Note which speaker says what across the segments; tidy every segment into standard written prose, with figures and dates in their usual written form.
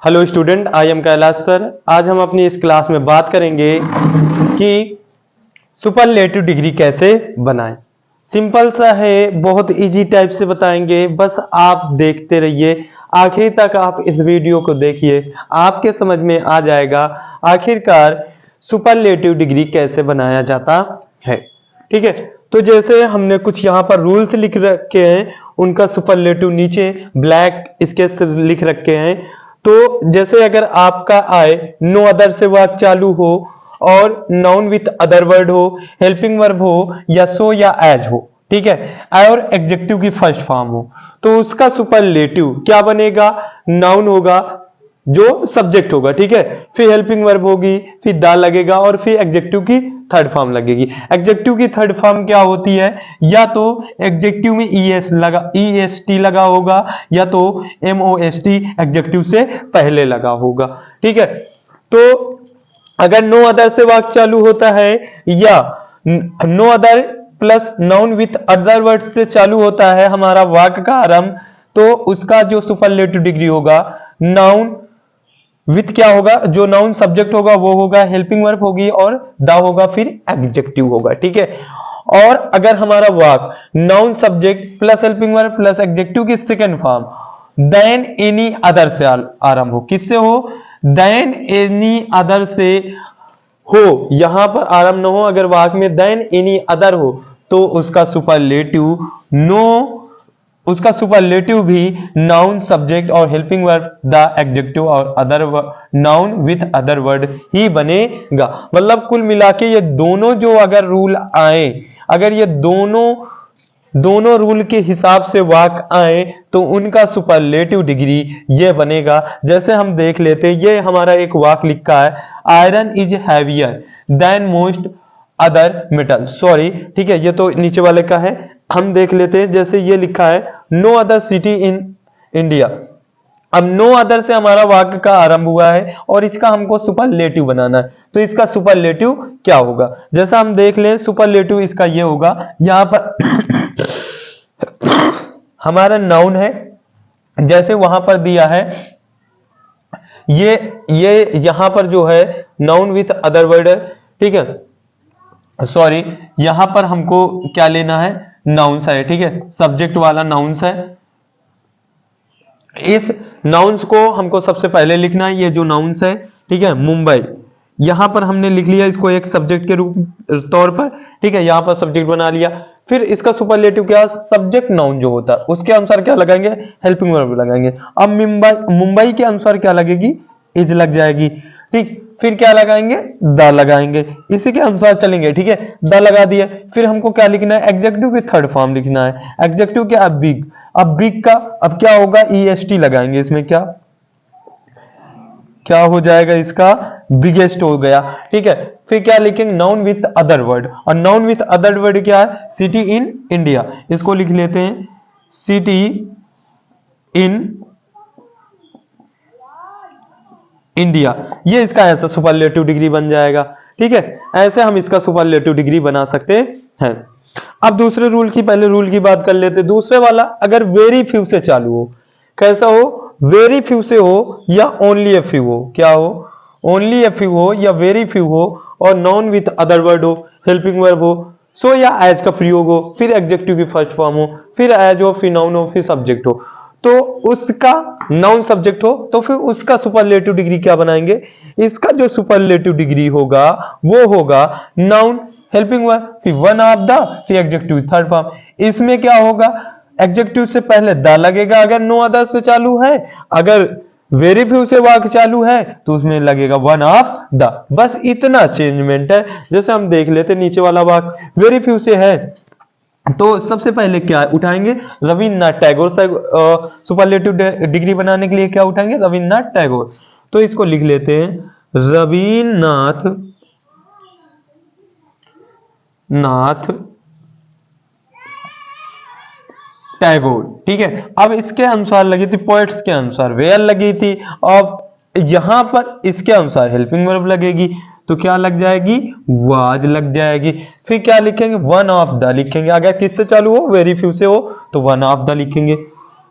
Speaker 1: Hello student, I am Kailash sir. आज हम अपनी इस क्लास में बात करेंगे कि सुपरलेटिव डिग्री कैसे बनाएं। सिंपल सा है, बहुत इजी टाइप से बताएंगे, बस आप देखते रहिए, आखिर तक आप इस वीडियो को देखिए, आपके समझ में आ जाएगा आखिरकार सुपरलेटिव डिग्री कैसे बनाया जाता है। ठीक है, तो जैसे हमने कुछ यहाँ पर रूल्स लिख रखे हैं, उनका सुपरलेटिव नीचे ब्लैक इसके से लिख रखे हैं। तो जैसे अगर आपका आए नो अदर से वाक्य चालू हो और नाउन विथ अदर वर्ड हो, हेल्पिंग वर्ब हो या सो या एज हो, ठीक है, और एडजेक्टिव की फर्स्ट फॉर्म हो, तो उसका सुपरलेटिव क्या बनेगा? नाउन होगा जो सब्जेक्ट होगा, ठीक है, फिर हेल्पिंग वर्ब होगी, फिर दा लगेगा और फिर एडजेक्टिव की थर्ड फॉर्म लगेगी। एडजेक्टिव की थर्ड फॉर्म क्या होती है? या तो एडजेक्टिव में EST लगा होगा या तो MOST एडजेक्टिव से पहले लगा होगा। ठीक है, तो अगर नो अदर से वाक्य चालू होता है या no other plus noun with other word से चालू होता है हमारा वाक्य का आरंभ, तो उसका जो सुपरलेटिव डिग्री होगा नाउन विथ क्या होगा? जो नाउन सब्जेक्ट होगा वो होगा, हेल्पिंग वर्ब होगी और दा होगा, फिर एडजेक्टिव होगा। ठीक है, और अगर हमारा वाक्य noun subject plus helping verb plus adjective की second form then any other से आरंभ हो, किससे हो? देन एनी अदर से हो, यहां पर आरंभ न हो, अगर वाक्य में देन एनी अदर हो तो उसका सुपरलेटिव भी नाउन सब्जेक्ट और हेल्पिंग वर्ब द एडजेक्टिव और other noun with other word ही बनेगा। मतलब कुल मिला के ये दोनों जो अगर रूल आए, अगर ये दोनों रूल के हिसाब से वाक्य आए तो उनका सुपरलेटिव डिग्री ये बनेगा। जैसे हम देख लेते हैं, ये हमारा एक वाक्य लिखा है, iron is heavier than most other metal. Sorry, ठीक है, ये तो नीचे वाले का है, हम देख लेते हैं। जैसे ये लिखा है no other city in India, अब नो अदर से हमारा वाक्य का आरंभ हुआ है और इसका हमको सुपरलेटिव बनाना है, तो इसका सुपरलेटिव क्या होगा? जैसा हम देख लें, सुपरलेटिव इसका ये होगा, यहां पर हमारा नाउन है, जैसे वहां पर दिया है ये यहां पर जो है नाउन विथ अदर वर्ड है। ठीक है, सॉरी, यहां पर हमको क्या लेना है? नाउन्स है, ठीक है, सब्जेक्ट वाला नाउन्स है। इस नाउन्स को हमको सबसे पहले लिखना है, ये जो नाउन्स है, ठीक है, मुंबई, यहां पर हमने लिख लिया इसको एक सब्जेक्ट के रूप तौर पर। ठीक है, यहां पर सब्जेक्ट बना लिया, फिर इसका सुपरलेटिव क्या? सब्जेक्ट नाउन जो होता है उसके अनुसार क्या लगाएंगे? हेल्पिंग वर्ब लगाएंगे। अब मुंबई के अनुसार क्या लगेगी? इज लग जाएगी। ठीक, फिर क्या लगाएंगे? द लगाएंगे, इसी के अनुसार चलेंगे। ठीक है, द लगा दिए, फिर हमको क्या लिखना है? एडजेक्टिव की थर्ड फॉर्म लिखना है। एडजेक्टिव क्या? बिग, अब बिग का अब क्या होगा? EST लगाएंगे, इसमें क्या हो जाएगा? इसका बिगेस्ट हो गया। ठीक है, फिर क्या लिखेंगे? नाउन विथ अदर वर्ड, और नाउन विथ अदर वर्ड क्या है? सिटी इन इंडिया, इसको लिख लेते हैं सिटी इन इंडिया, ये इसका ऐसा सुपरलेटिव डिग्री बन जाएगा। ठीक है, ऐसे हम इसका सुपरलेटिव डिग्री बना सकते हैं। अब दूसरे रूल की, पहले रूल की बात कर लेते। दूसरे वाला अगर वेरी फ्यू से चालू हो, कैसा हो? वेरी फ्यू से हो या ओनली ए फ्यू हो, क्या हो? ओनली ए फ्यू हो या वेरी फ्यू हो, और नाउन विथ अदर वर्ड हो, हेल्पिंग वर्ब हो, सो या एज का प्रयोग हो, फिर एडजेक्टिव की फर्स्ट फॉर्म हो, फिर एज हो, फिर नाउन हो, फिर सब्जेक्ट हो, तो उसका नाउन सब्जेक्ट हो, तो फिर उसका सुपरलेटिव डिग्री क्या बनाएंगे? इसका जो सुपरलेटिव डिग्री होगा वो होगा नाउन हेल्पिंग वर्ब, फिर वन ऑफ द, फिर एडजेक्टिव थर्ड फॉर्म। इसमें क्या होगा? एडजेक्टिव से पहले द लगेगा अगर नो अदर से चालू है, अगर वेरी फ्यू से वाक्य चालू है तो उसमें लगेगा वन ऑफ द। बस इतना चेंजमेंट है। जैसे हम देख लेते नीचे वाला वाक्य वेरी फ्यू से है, तो सबसे पहले क्या उठाएंगे? रविन्द्रनाथ टैगोर। सुपरलेटिव डिग्री बनाने के लिए क्या उठाएंगे? रविन्द्रनाथ टैगोर। तो इसको लिख लेते हैं रविन्द्रनाथ टैगोर। ठीक है, अब इसके अनुसार लगी थी, पोएट्स के अनुसार वेयर लगी थी, अब यहां पर इसके अनुसार हेल्पिंग वर्ब लगेगी, तो क्या लग जाएगी? वाज लग जाएगी। फिर क्या लिखेंगे? वन ऑफ द लिखेंगे, अगर किससे चालू हो? वेरी फ्यू से हो तो वन ऑफ द लिखेंगे,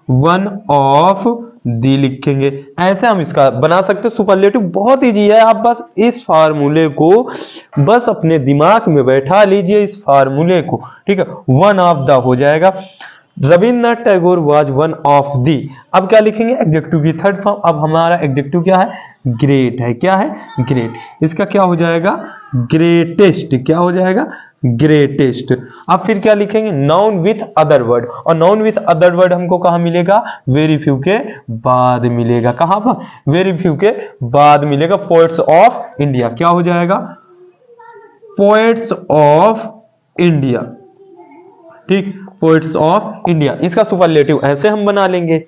Speaker 1: वन ऑफ दी लिखेंगे। ऐसे हम इसका बना सकते हैं सुपरलेटिव, बहुत इजी है। आप बस इस फार्मूले को बस अपने दिमाग में बैठा लीजिए, इस फार्मूले को, ठीक है। वन ऑफ द हो जाएगा, Rabindranath Tagore was one of the. अब क्या लिखेंगे, एडजेक्टिव की थर्ड फॉर्म। अब हमारा एडजेक्टिव क्या है, ग्रेट है। क्या है, ग्रेट। इसका क्या हो जाएगा, ग्रेटेस्ट। क्या हो जाएगा, ग्रेटेस्ट। अब फिर क्या लिखेंगे, नाउन विथ अदर वर्ड। और नाउन विथ अदर वर्ड हमको कहां मिलेगा, वेरी फ्यू के बाद मिलेगा। कहां पर, वेरी फ्यू के बाद मिलेगा। Poets of India. क्या हो जाएगा, पोएट्स ऑफ इंडिया, ठीक, पोएट्स ऑफ इंडिया। इसका सुपरलेटिव ऐसे हम बना लेंगे।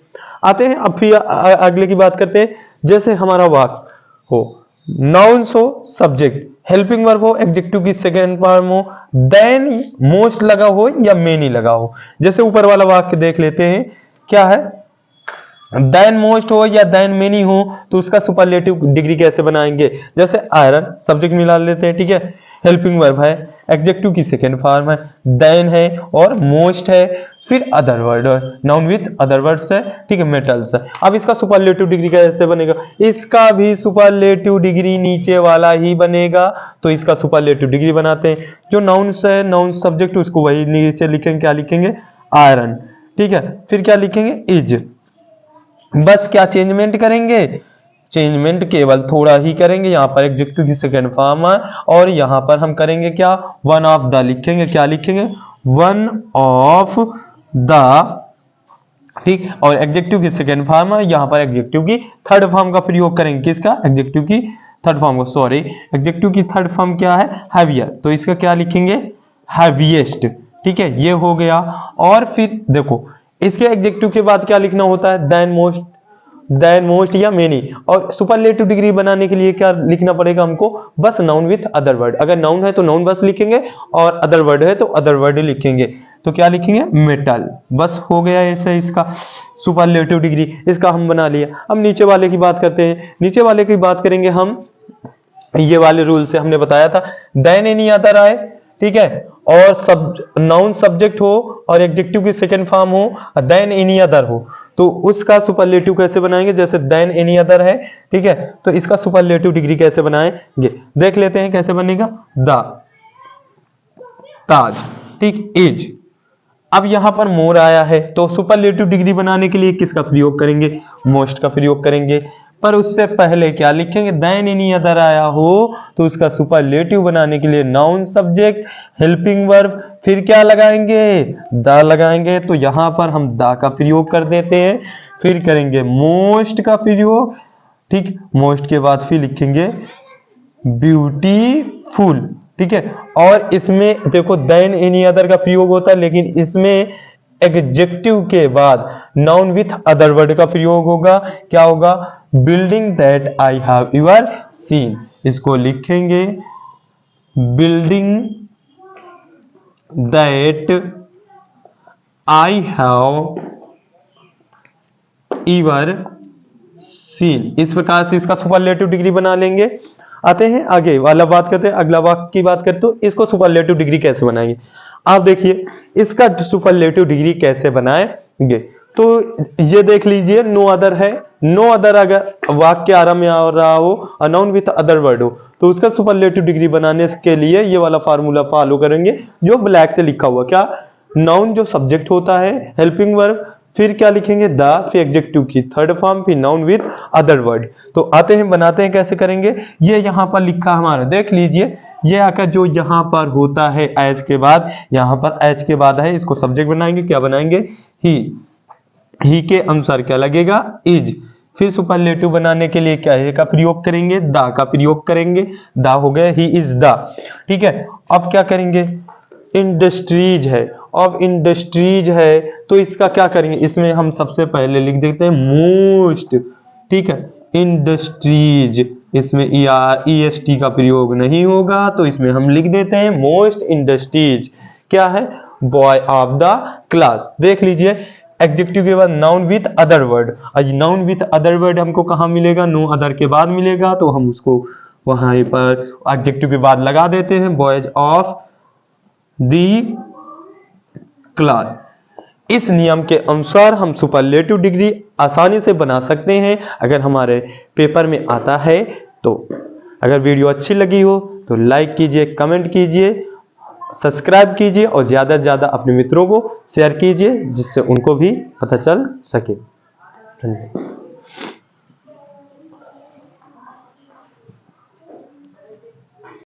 Speaker 1: आते हैं अब फिर अगले की बात करते हैं। जैसे हमारा वाक्य हो, नाउन्स हो, सब्जेक्ट, हेल्पिंग वर्ब हो, एडजेक्टिव की सेकेंड फॉर्म हो, देन मोस्ट लगा हो या मेनी लगा हो। जैसे ऊपर वाला वाक्य देख लेते हैं, क्या है, देन मोस्ट हो या देन मेनी हो, तो उसका सुपरलेटिव डिग्री कैसे बनाएंगे। जैसे आयरन, सब्जेक्ट मिला लेते हैं, ठीक है, हेल्पिंग वर्ब है, एडजेक्टिव की सेकेंड फॉर्म है, देन है और मोस्ट है, फिर other word, noun with other words है, ठीक है, मेटल्स है। अब इसका सुपरलेटिव डिग्री कैसे बनेगा, इसका भी सुपरलेटिव डिग्री नीचे वाला ही बनेगा। तो इसका सुपरलेटिव डिग्री बनाते हैं। जो नाउन्स है, नाउन सब्जेक्ट, उसको वही नीचे लिखेंगे। क्या लिखेंगे, आयरन, ठीक है। फिर क्या लिखेंगे, इज। बस क्या चेंजमेंट करेंगे, चेंजमेंट केवल थोड़ा ही करेंगे। यहाँ पर एडजेक्टिव की सेकेंड फॉर्म है और यहाँ पर हम करेंगे क्या, वन ऑफ द लिखेंगे। क्या लिखेंगे, वन ऑफ द, ठीक। और एडजेक्टिव की सेकेंड फॉर्म है, यहाँ पर एडजेक्टिव की थर्ड फॉर्म का प्रयोग करेंगे। किसका, एडजेक्टिव की थर्ड फॉर्म का, सॉरी, एडजेक्टिव की थर्ड फॉर्म क्या है, हैवियर। तो इसका क्या लिखेंगे, हैवीएस्ट, ठीक है, ये हो गया। और फिर देखो, इसके एडजेक्टिव के बाद क्या लिखना होता है, देन मोस्ट, देन मोस्ट या मेनी। और सुपरलेटिव डिग्री बनाने के लिए क्या लिखना पड़ेगा हमको, बस नाउन विथ अदर वर्ड। अगर नाउन है तो नाउन बस लिखेंगे और अदर वर्ड है तो अदर वर्ड लिखेंगे। तो क्या लिखेंगे, मेटल। बस हो गया ऐसे इसका सुपरलेटिव डिग्री, इसका हम बना लिया। अब नीचे वाले की बात करते हैं। नीचे वाले की बात करेंगे हम, ये वाले रूल से हमने बताया था, देन एनी अदर आए, ठीक है, और सब नाउन सब्जेक्ट हो और एडजेक्टिव की सेकंड फॉर्म हो, देन एनी अदर हो, तो उसका सुपरलेटिव कैसे बनाएंगे। जैसे देन एनी अदर है, ठीक है, तो इसका सुपरलेटिव डिग्री कैसे बनाएंगे, देख लेते हैं कैसे बनेगा, द, ताज, ठीक, इज। अब यहां पर मोर आया है, तो सुपरलेटिव डिग्री बनाने के लिए किसका प्रयोग करेंगे, मोस्ट का प्रयोग करेंगे। पर उससे पहले क्या लिखेंगे, देन एनी अदर आया हो तो उसका सुपरलेटिव बनाने के लिए नाउन सब्जेक्ट हेल्पिंग वर्ब, फिर क्या लगाएंगे, द लगाएंगे। तो यहां पर हम द का प्रयोग कर देते हैं, फिर करेंगे मोस्ट का प्रयोग, ठीक, मोस्ट के बाद फिर लिखेंगे ब्यूटीफुल, ठीक है। और इसमें देखो देन एनी अदर का प्रयोग होता है, लेकिन इसमें एडजेक्टिव के बाद नाउन विथ अदर वर्ड का प्रयोग होगा। क्या होगा, building that I have ever seen. इसको लिखेंगे building that I have ever seen. इस प्रकार से इसका सुपरलेटिव डिग्री बना लेंगे। आते हैं आगे वाला बात करते हैं, अगला वाक्य की बात करते हो, इसको सुपरलेटिव डिग्री कैसे बनाएंगे। आप देखिए इसका सुपरलेटिव डिग्री कैसे बनाएंगे। तो ये देख लीजिए, नो अदर है, नो अदर अगर वाक्य आरंभ में आ रहा हो, नाउन विथ अदर वर्ड हो, तो उसका सुपरलेटिव डिग्री बनाने के लिए ये वाला फार्मूला फॉलो करेंगे जो ब्लैक से लिखा हुआ। क्या, नाउन जो सब्जेक्ट होता है, हेल्पिंग वर्ब, फिर क्या लिखेंगे, द, फिर एडजेक्टिव की थर्ड फॉर्म, फिर नाउन विथ अदर वर्ड। तो आते हैं बनाते हैं, कैसे करेंगे। ये यहां पर लिखा हमारा, देख लीजिए, ये आकर जो यहां पर होता है एच के बाद, यहां पर एच के बाद है, इसको सब्जेक्ट बनाएंगे। क्या बनाएंगे, ही के अनुसार क्या लगेगा, इज। फिर सुपरलेटिव बनाने के लिए क्या है का प्रयोग करेंगे, द का प्रयोग करेंगे। द हो गया, ही इज द, ठीक है। अब क्या करेंगे, इंडस्ट्रीज है, अब इंडस्ट्रीज है तो इसका क्या करेंगे, इसमें हम सबसे पहले लिख देते हैं मोस्ट, ठीक है, इंडस्ट्रीज। इसमें EST का प्रयोग नहीं होगा, तो इसमें हम लिख देते हैं मोस्ट इंडस्ट्रीज। क्या है, बॉय ऑफ द क्लास। देख लीजिए, एडजेक्टिव के बाद नाउन विथ अदर वर्ड, आज नाउन विथ अदर वर्ड हमको कहां मिलेगा, नो अदर के बाद मिलेगा, तो हम उसको वहां पर एडजेक्टिव के बाद लगा देते हैं, बॉयज ऑफ दी क्लास। इस नियम के अनुसार हम सुपरलेटिव डिग्री आसानी से बना सकते हैं अगर हमारे पेपर में आता है तो। अगर वीडियो अच्छी लगी हो तो लाइक कीजिए, कमेंट कीजिए, सब्सक्राइब कीजिए और ज़्यादा से ज़्यादा अपने मित्रों को शेयर कीजिए जिससे उनको भी पता चल सके। धन्यवाद।